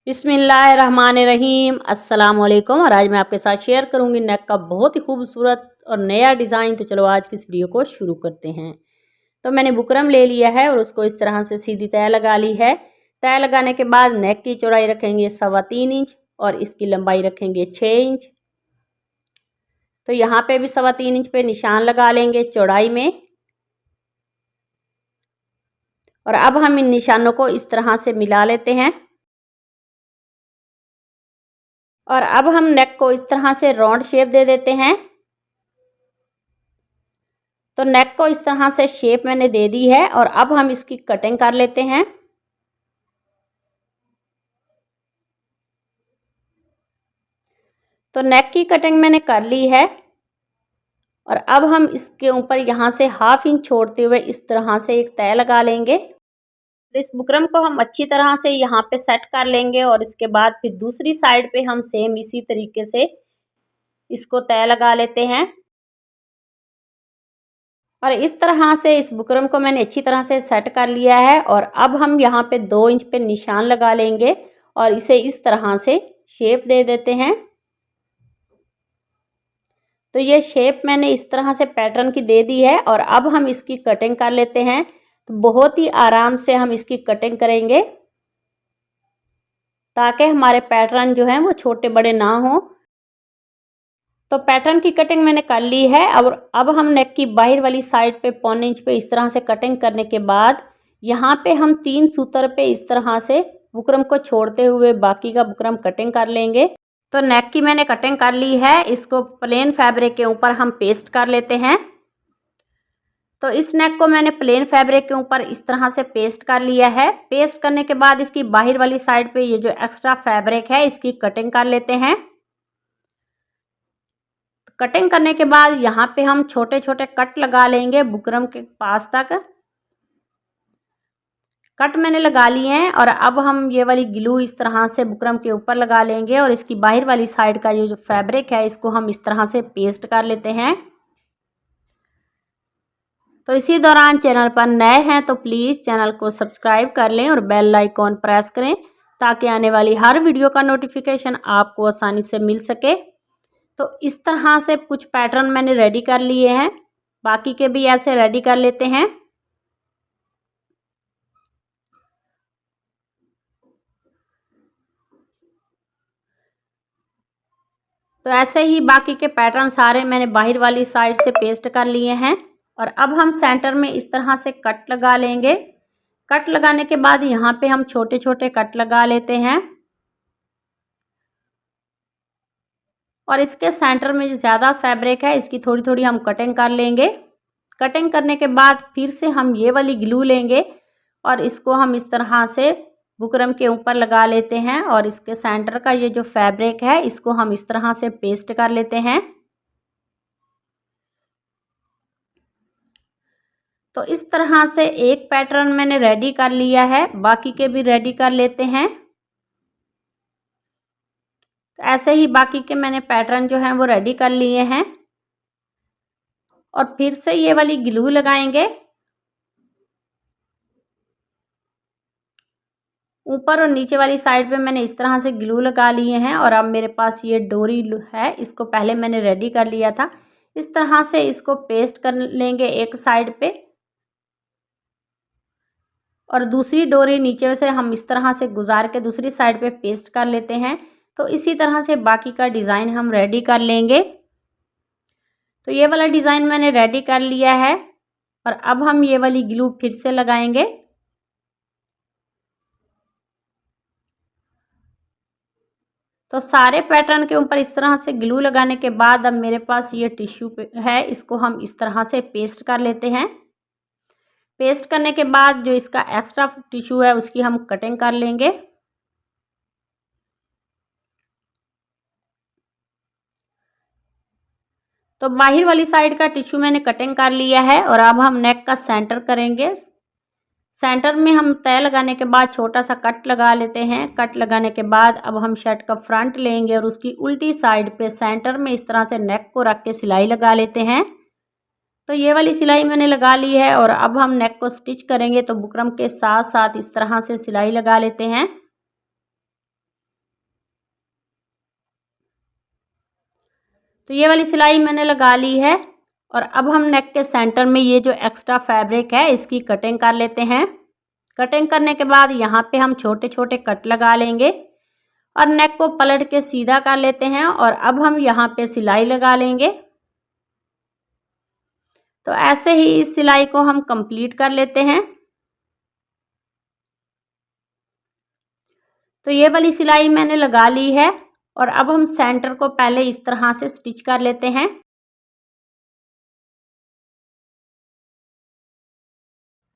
बिस्मिल्लाहिर्रहमानिर्रहीम अस्सलाम वालेकुम। और आज मैं आपके साथ शेयर करूंगी नेक का बहुत ही खूबसूरत और नया डिज़ाइन। तो चलो आज की इस वीडियो को शुरू करते हैं। तो मैंने बुकरम ले लिया है और उसको इस तरह से सीधी तय लगा ली है। तय लगाने के बाद नेक की चौड़ाई रखेंगे 3.25 इंच और इसकी लंबाई रखेंगे 6 इंच। तो यहाँ पे भी 3.25 इंच पे निशान लगा लेंगे चौड़ाई में। और अब हम इन निशानों को इस तरह से मिला लेते हैं। और अब हम नेक को इस तरह से राउंड शेप दे देते हैं। तो नेक को इस तरह से शेप मैंने दे दी है और अब हम इसकी कटिंग कर लेते हैं। तो नेक की कटिंग मैंने कर ली है और अब हम इसके ऊपर यहाँ से 1/2 इंच छोड़ते हुए इस तरह से एक तय लगा लेंगे। इस बुकरम को हम अच्छी तरह से यहाँ पे सेट कर लेंगे और इसके बाद फिर दूसरी साइड पे हम सेम इसी तरीके से इसको तय लगा लेते हैं। और इस तरह से इस बुकरम को मैंने अच्छी तरह से सेट कर लिया है और अब हम यहाँ पे 2 इंच पे निशान लगा लेंगे और इसे इस तरह से शेप दे देते हैं। तो ये शेप मैंने इस तरह से पैटर्न की दे दी है और अब हम इसकी कटिंग कर लेते हैं। तो बहुत ही आराम से हम इसकी कटिंग करेंगे ताकि हमारे पैटर्न जो हैं वो छोटे बड़े ना हो। तो पैटर्न की कटिंग मैंने कर ली है। अब हम नेक की बाहर वाली साइड पे 1.25 इंच पे इस तरह से कटिंग करने के बाद यहाँ पे हम 3 सूत्र पे इस तरह से बुकरम को छोड़ते हुए बाकी का बुकरम कटिंग कर लेंगे। तो नेक की मैंने कटिंग कर ली है। इसको प्लेन फैब्रिक के ऊपर हम पेस्ट कर लेते हैं। तो इस नेक को मैंने प्लेन फैब्रिक के ऊपर इस तरह से पेस्ट कर लिया है। पेस्ट करने के बाद इसकी बाहर वाली साइड पे ये जो एक्स्ट्रा फैब्रिक है इसकी कटिंग कर लेते हैं। कटिंग करने के बाद यहाँ पे हम छोटे छोटे कट लगा लेंगे बुकरम के पास तक। कट मैंने लगा लिए हैं और अब हम ये वाली ग्लू इस तरह से बुकरम के ऊपर लगा लेंगे और इसकी बाहर वाली साइड का ये जो फैब्रिक है इसको हम इस तरह से पेस्ट कर लेते हैं। तो इसी दौरान चैनल पर नए हैं तो प्लीज़ चैनल को सब्सक्राइब कर लें और बेल आइकॉन प्रेस करें ताकि आने वाली हर वीडियो का नोटिफिकेशन आपको आसानी से मिल सके। तो इस तरह से कुछ पैटर्न मैंने रेडी कर लिए हैं, बाकी के भी ऐसे रेडी कर लेते हैं। तो ऐसे ही बाकी के पैटर्न सारे मैंने बाहर वाली साइड से पेस्ट कर लिए हैं और अब हम सेंटर में इस तरह से कट लगा लेंगे। कट लगाने के बाद यहाँ पे हम छोटे छोटे कट लगा लेते हैं और इसके सेंटर में जो ज़्यादा फैब्रिक है इसकी थोड़ी थोड़ी हम कटिंग कर लेंगे। कटिंग करने के बाद फिर से हम ये वाली ग्लू लेंगे और इसको हम इस तरह से बुकरम के ऊपर लगा लेते हैं और इसके सेंटर का ये जो फैब्रिक है इसको हम इस तरह से पेस्ट कर लेते हैं। तो इस तरह से एक पैटर्न मैंने रेडी कर लिया है, बाकी के भी रेडी कर लेते हैं। तो ऐसे ही बाकी के मैंने पैटर्न जो हैं वो रेडी कर लिए हैं और फिर से ये वाली ग्लू लगाएंगे। ऊपर और नीचे वाली साइड पे मैंने इस तरह से ग्लू लगा लिए हैं और अब मेरे पास ये डोरी है, इसको पहले मैंने रेडी कर लिया था। इस तरह से इसको पेस्ट कर लेंगे एक साइड पे और दूसरी डोरी नीचे से हम इस तरह से गुजार के दूसरी साइड पे पेस्ट कर लेते हैं। तो इसी तरह से बाकी का डिज़ाइन हम रेडी कर लेंगे। तो ये वाला डिज़ाइन मैंने रेडी कर लिया है और अब हम ये वाली ग्लू फिर से लगाएंगे। तो सारे पैटर्न के ऊपर इस तरह से ग्लू लगाने के बाद अब मेरे पास ये टिश्यू है, इसको हम इस तरह से पेस्ट कर लेते हैं। पेस्ट करने के बाद जो इसका एक्स्ट्रा टिश्यू है उसकी हम कटिंग कर लेंगे। तो बाहर वाली साइड का टिश्यू मैंने कटिंग कर लिया है और अब हम नेक का सेंटर करेंगे। सेंटर में हम तय लगाने के बाद छोटा सा कट लगा लेते हैं। कट लगाने के बाद अब हम शर्ट का फ्रंट लेंगे और उसकी उल्टी साइड पे सेंटर में इस तरह से नेक को रख के सिलाई लगा लेते हैं। तो ये वाली सिलाई मैंने लगा ली है और अब हम नेक को स्टिच करेंगे। तो बुकरम के साथ साथ इस तरह से सिलाई लगा लेते हैं। तो ये वाली सिलाई मैंने लगा ली है और अब हम नेक के सेंटर में ये जो एक्स्ट्रा फैब्रिक है इसकी कटिंग कर लेते हैं। कटिंग करने के बाद यहाँ पे हम छोटे छोटे कट लगा लेंगे और नेक को पलट के सीधा कर लेते हैं और अब हम यहाँ पे सिलाई लगा लेंगे। तो ऐसे ही इस सिलाई को हम कंप्लीट कर लेते हैं। तो ये वाली सिलाई मैंने लगा ली है और अब हम सेंटर को पहले इस तरह से स्टिच कर लेते हैं।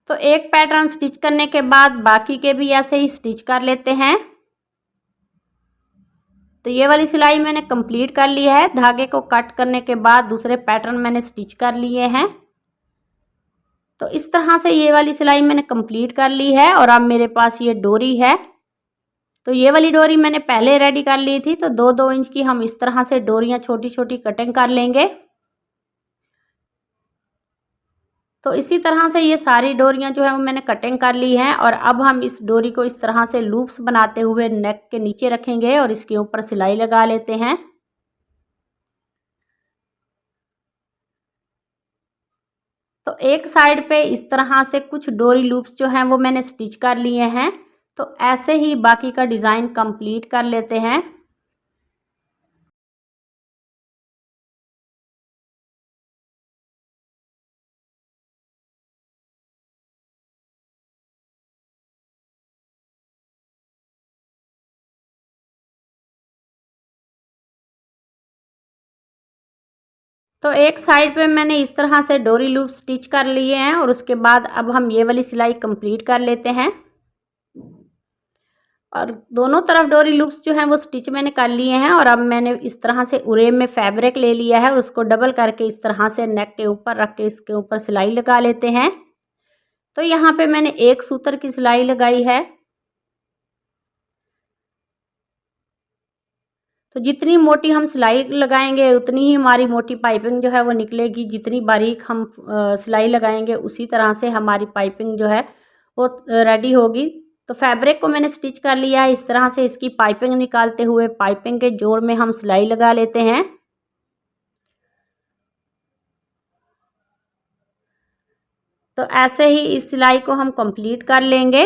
तो एक पैटर्न स्टिच करने के बाद बाकी के भी ऐसे ही स्टिच कर लेते हैं। तो ये वाली सिलाई मैंने कंप्लीट कर ली है। धागे को कट करने के बाद दूसरे पैटर्न मैंने स्टिच कर लिए हैं। तो इस तरह से ये वाली सिलाई मैंने कंप्लीट कर ली है और अब मेरे पास ये डोरी है। तो ये वाली डोरी मैंने पहले रेडी कर ली थी। तो 2-2 इंच की हम इस तरह से डोरियां छोटी छोटी कटिंग कर लेंगे। तो इसी तरह से ये सारी डोरियां जो है वो मैंने कटिंग कर ली हैं और अब हम इस डोरी को इस तरह से लूप्स बनाते हुए नेक के नीचे रखेंगे और इसके ऊपर सिलाई लगा लेते हैं। तो एक साइड पे इस तरह से कुछ डोरी लूप्स जो हैं वो मैंने स्टिच कर लिए हैं। तो ऐसे ही बाकी का डिज़ाइन कंप्लीट कर लेते हैं। तो एक साइड पे मैंने इस तरह से डोरी लूप स्टिच कर लिए हैं और उसके बाद अब हम ये वाली सिलाई कंप्लीट कर लेते हैं। और दोनों तरफ डोरी लूप्स जो हैं वो स्टिच मैंने कर लिए हैं और अब मैंने इस तरह से उरेम में फैब्रिक ले लिया है और उसको डबल करके इस तरह से नेक के ऊपर रख के इसके ऊपर सिलाई लगा लेते हैं। तो यहाँ पे मैंने एक सूत्र की सिलाई लगाई है। तो जितनी मोटी हम सिलाई लगाएंगे उतनी ही हमारी मोटी पाइपिंग जो है वो निकलेगी। जितनी बारीक हम सिलाई लगाएंगे उसी तरह से हमारी पाइपिंग जो है वो रेडी होगी। तो फैब्रिक को मैंने स्टिच कर लिया है। इस तरह से इसकी पाइपिंग निकालते हुए पाइपिंग के जोड़ में हम सिलाई लगा लेते हैं। तो ऐसे ही इस सिलाई को हम कंप्लीट कर लेंगे।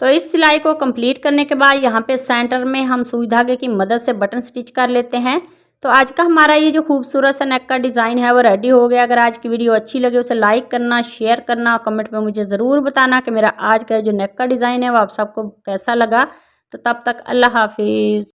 तो इस सिलाई को कंप्लीट करने के बाद यहाँ पे सेंटर में हम सुई धागे की मदद से बटन स्टिच कर लेते हैं। तो आज का हमारा ये जो खूबसूरत सा नेक का डिज़ाइन है वो रेडी हो गया। अगर आज की वीडियो अच्छी लगे उसे लाइक करना, शेयर करना और कमेंट में मुझे ज़रूर बताना कि मेरा आज का जो नेक का डिज़ाइन है वो आप सबको कैसा लगा। तो तब तक अल्लाह हाफिज़।